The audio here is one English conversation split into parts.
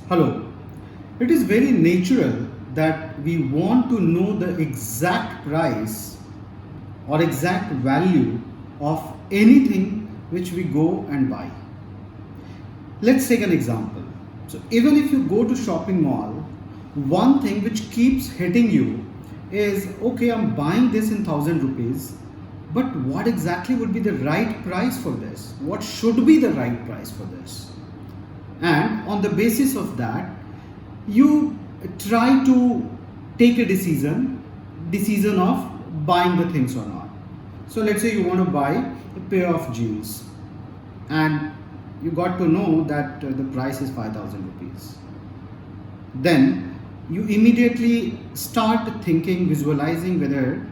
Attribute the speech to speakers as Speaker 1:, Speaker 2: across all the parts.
Speaker 1: Hello. It is very natural that we want to know the exact price or exact value of anything which we go and buy. Let's take an example. So even if you go to shopping mall, one thing which keeps hitting you is okay, I'm buying this in 1000 rupees, but what exactly would be the right price for this? What should be the right price for this? And on the basis of that, you try to take a decision of buying the things or not. So let's say you want to buy a pair of jeans and you got to know that the price is 5000 rupees. Then you immediately start thinking, visualizing whether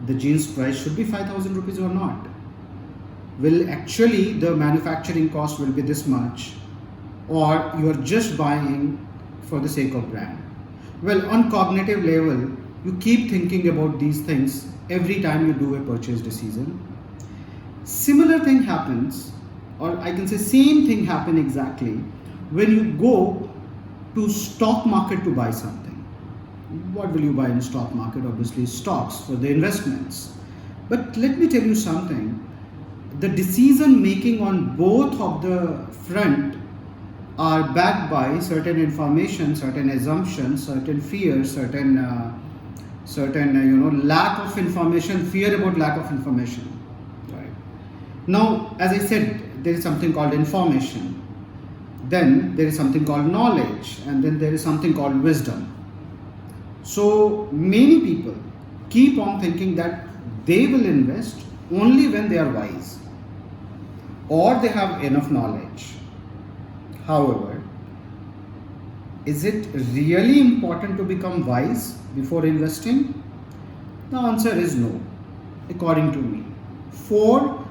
Speaker 1: the jeans price should be 5000 rupees or not. Will actually the manufacturing cost will be this much, or you are just buying for the sake of brand? Well, on cognitive level, you keep thinking about these things every time you do a purchase decision. Similar thing happens, or I can say same thing happen exactly when you go to stock market to buy something. What will you buy in stock market? Obviously stocks for the investments. But let me tell you something, the decision making on both of the front are backed by certain information, certain assumptions, certain fears, certain lack of information, fear about lack of information. Right. Now, as I said, there is something called information. Then there is something called knowledge, and then there is something called wisdom. So many people keep on thinking that they will invest only when they are wise or they have enough knowledge. However, is it really important to become wise before investing? The answer is no, according to me. For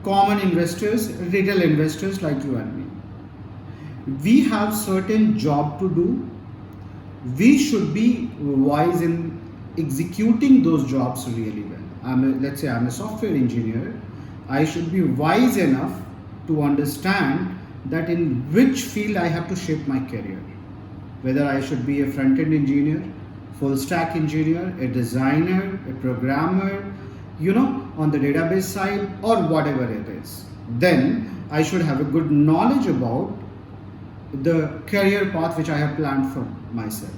Speaker 1: common investors, retail investors like you and me, we have certain job to do. We should be wise in executing those jobs really well. Let's say I'm a software engineer. I should be wise enough to understand that in which field I have to shape my career. Whether I should be a front-end engineer, full stack engineer, a designer, a programmer, on the database side or whatever it is. Then I should have a good knowledge about the career path which I have planned for myself.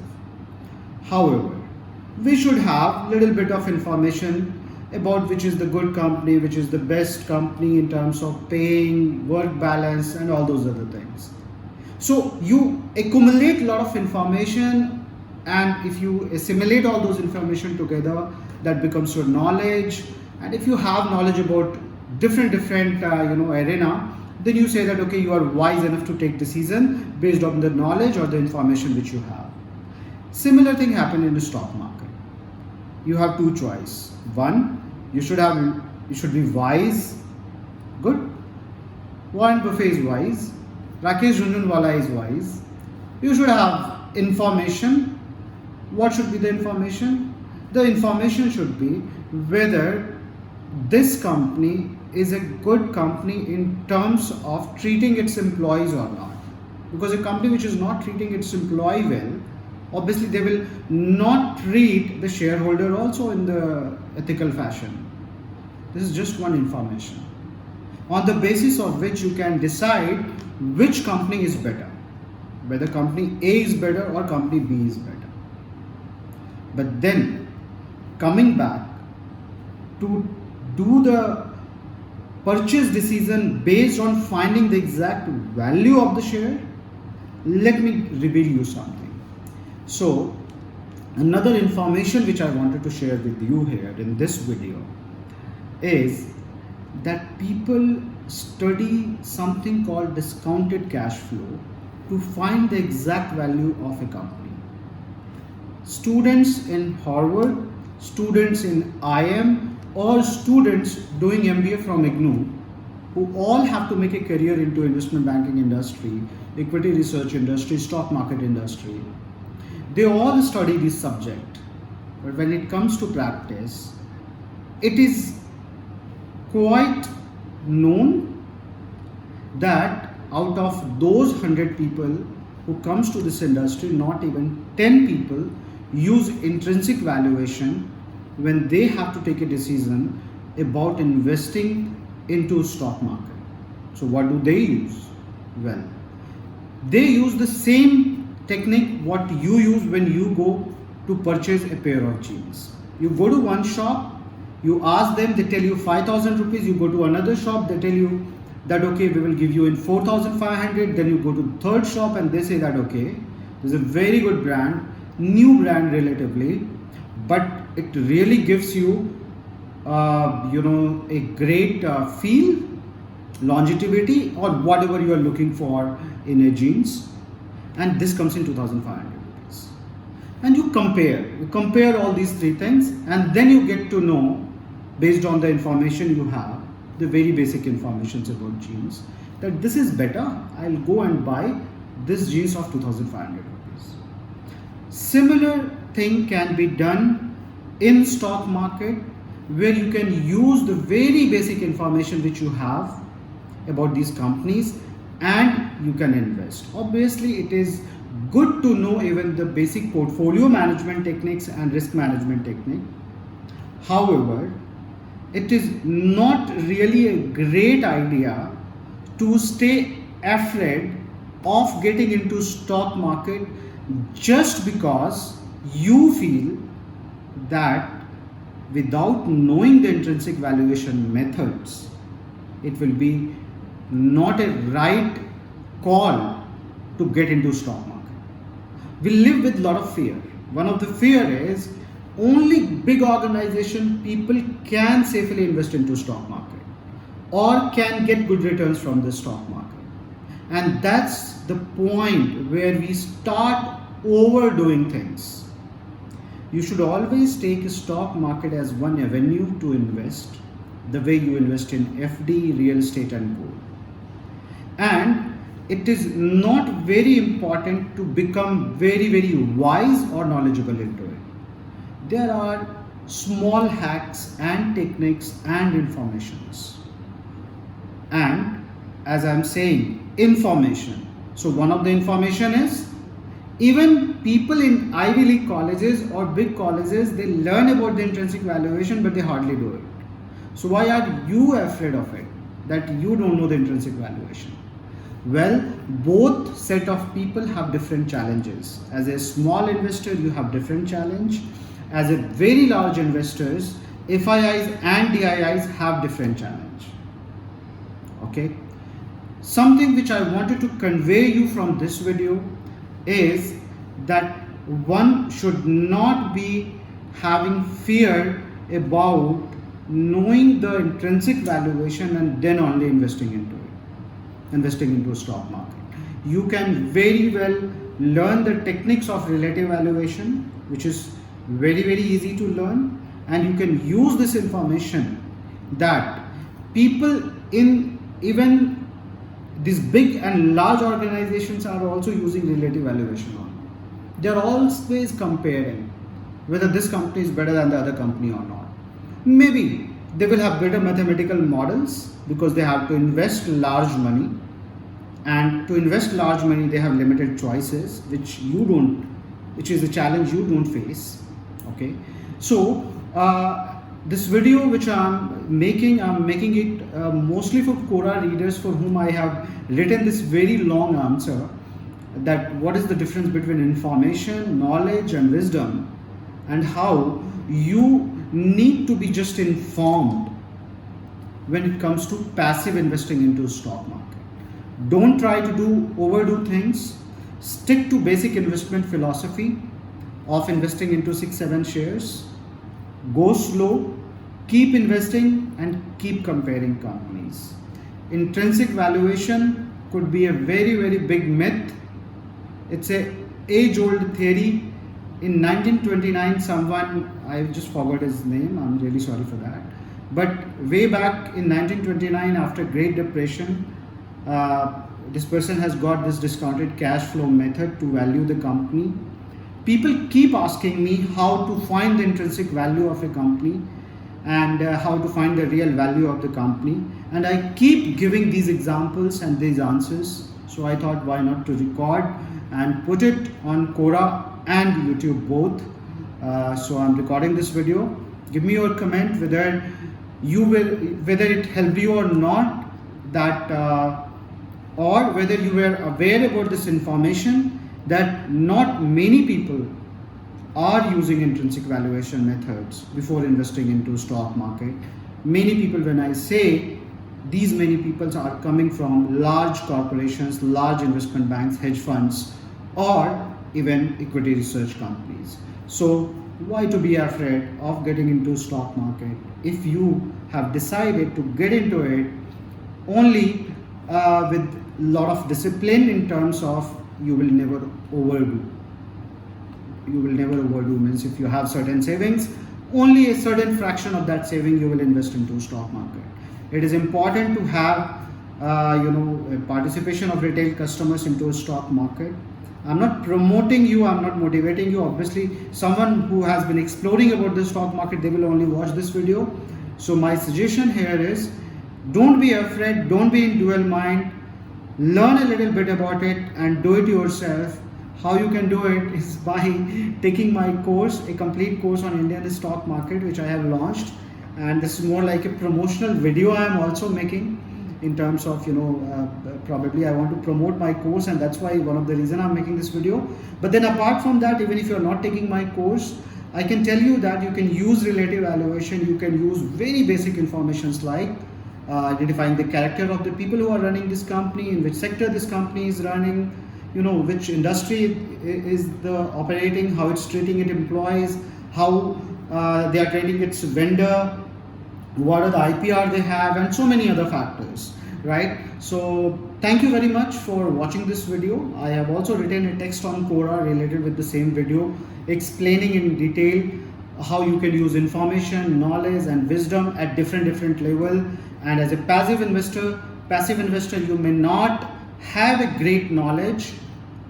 Speaker 1: However, we should have little bit of information about which is the good company, which is the best company in terms of paying, work balance, and all those other things. So you accumulate a lot of information, and if you assimilate all those information together, that becomes your knowledge. And if you have knowledge about different arena, then you say that okay, you are wise enough to take decision based on the knowledge or the information which you have. Similar thing happened in the stock market. You have two choice. One, you should be wise. Good. Warren Buffett is wise. Rakesh Jhunjhunwala is wise. You should have information. What should be the information? The information should be whether this company is a good company in terms of treating its employees or not. Because a company which is not treating its employee well, obviously they will not treat the shareholder also in the ethical fashion. This is just one information on the basis of which you can decide which company is better, whether company A is better or company B is better. But then coming back to do the purchase decision based on finding the exact value of the share, let me reveal you something. So another information which I wanted to share with you here in this video is that people study something called discounted cash flow to find the exact value of a company. Students in Harvard, students in IIM, or students doing MBA from IGNOU, who all have to make a career into investment banking industry, equity research industry, stock market industry, they all study this subject. But when it comes to practice, it is quite known that out of those 100 people, who comes to this industry, not even 10 people use intrinsic valuation when they have to take a decision about investing into stock market. So what do they use? Well, they use the same technique what you use when you go to purchase a pair of jeans. You go to one shop, you ask them, they tell you 5,000 rupees. You go to another shop, they tell you that okay, we will give you in 4,500. Then you go to third shop and they say that okay, there's a very good brand, new brand relatively, but it really gives you a great feel, longevity, or whatever you are looking for in a jeans, and this comes in 2,500 rupees. And you compare all these three things, and then you get to know, based on the information you have, the very basic informations about jeans, that this is better. I'll go and buy this jeans of 2,500 rupees. Similar thing can be done in stock market, where you can use the very basic information which you have about these companies and you can invest. Obviously, it is good to know even the basic portfolio management techniques and risk management technique. However, it is not really a great idea to stay afraid of getting into stock market just because you feel that without knowing the intrinsic valuation methods, it will be not a right call to get into stock market. We live with a lot of fear. One of the fear is only big organization people can safely invest into stock market or can get good returns from the stock market. And that's the point where we start overdoing things. You should always take a stock market as one avenue to invest, the way you invest in FD, real estate and gold. And it is not very important to become very, very wise or knowledgeable into it. There are small hacks and techniques and informations. And as I'm saying, information. So one of the information is, even people in Ivy League colleges or big colleges, they learn about the intrinsic valuation, but they hardly do it. So why are you afraid of it, that you don't know the intrinsic valuation? Well, both set of people have different challenges. As a small investor, you have different challenge. As a very large investors, FIIs and DIIs have different challenge. Okay. Something which I wanted to convey you from this video is that one should not be having fear about knowing the intrinsic valuation and then only investing into a stock market. You can very well learn the techniques of relative valuation, which is very, very easy to learn, and you can use this information that people in even these big and large organizations are also using relative valuation on. They are always comparing whether this company is better than the other company or not. Maybe they will have better mathematical models because they have to invest large money, and to invest large money they have limited choices, which is a challenge you don't face. Okay, so this video which I'm making it mostly for Quora readers, for whom I have written this very long answer, that what is the difference between information, knowledge and wisdom, and how you need to be just informed when it comes to passive investing into stock market. Don't try to overdo things. Stick to basic investment philosophy of investing into 6-7 shares. Go slow, keep investing and keep comparing companies. Intrinsic valuation could be a very, very big myth. It's a age-old theory. In 1929, someone, I just forgot his name, I'm really sorry for that, but way back in 1929, after Great Depression, this person has got this discounted cash flow method to value the company. People keep asking me how to find the intrinsic value of a company and how to find the real value of the company, and I keep giving these examples and these answers. So I thought, why not to record and put it on Quora and YouTube both. So I'm recording this video. Give me your comment whether it helped you or not, that or whether you were aware about this information, that not many people are using intrinsic valuation methods before investing into stock market. Many people, when I say these many people, are coming from large corporations, large investment banks, hedge funds, or even equity research companies. So why to be afraid of getting into stock market? If you have decided to get into it only with lot of discipline, in terms of you will never overdo. You will never overdo means if you have certain savings, only a certain fraction of that saving you will invest into stock market. It is important to have a participation of retail customers into a stock market. I'm not promoting you, I'm not motivating you. Obviously, someone who has been exploring about the stock market, they will only watch this video. So my suggestion here is, don't be afraid, don't be in dual mind. Learn a little bit about it and do it yourself. How you can do it is by taking my course, a complete course on Indian stock market, which I have launched. And this is more like a promotional video I am also making, in terms of probably I want to promote my course, and that's why one of the reason I'm making this video. But then apart from that, even if you're not taking my course, I can tell you that you can use relative valuation. You can use very basic informations like identifying the character of the people who are running this company, in which sector this company is running, which industry is the operating, how it's treating its employees, how they are treating its vendor, what are the IPR they have, and so many other factors, right? So thank you very much for watching this video. I have also written a text on Quora related with the same video, explaining in detail how you can use information, knowledge and wisdom at different level. And as a passive investor, you may not have a great knowledge,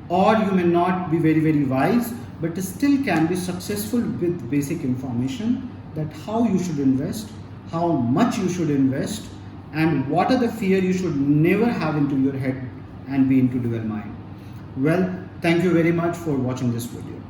Speaker 1: or you may not be very wise, but still can be successful with basic information, that how you should invest, how much you should invest, and what are the fear you should never have into your head and be into dual mind. Well, thank you very much for watching this video.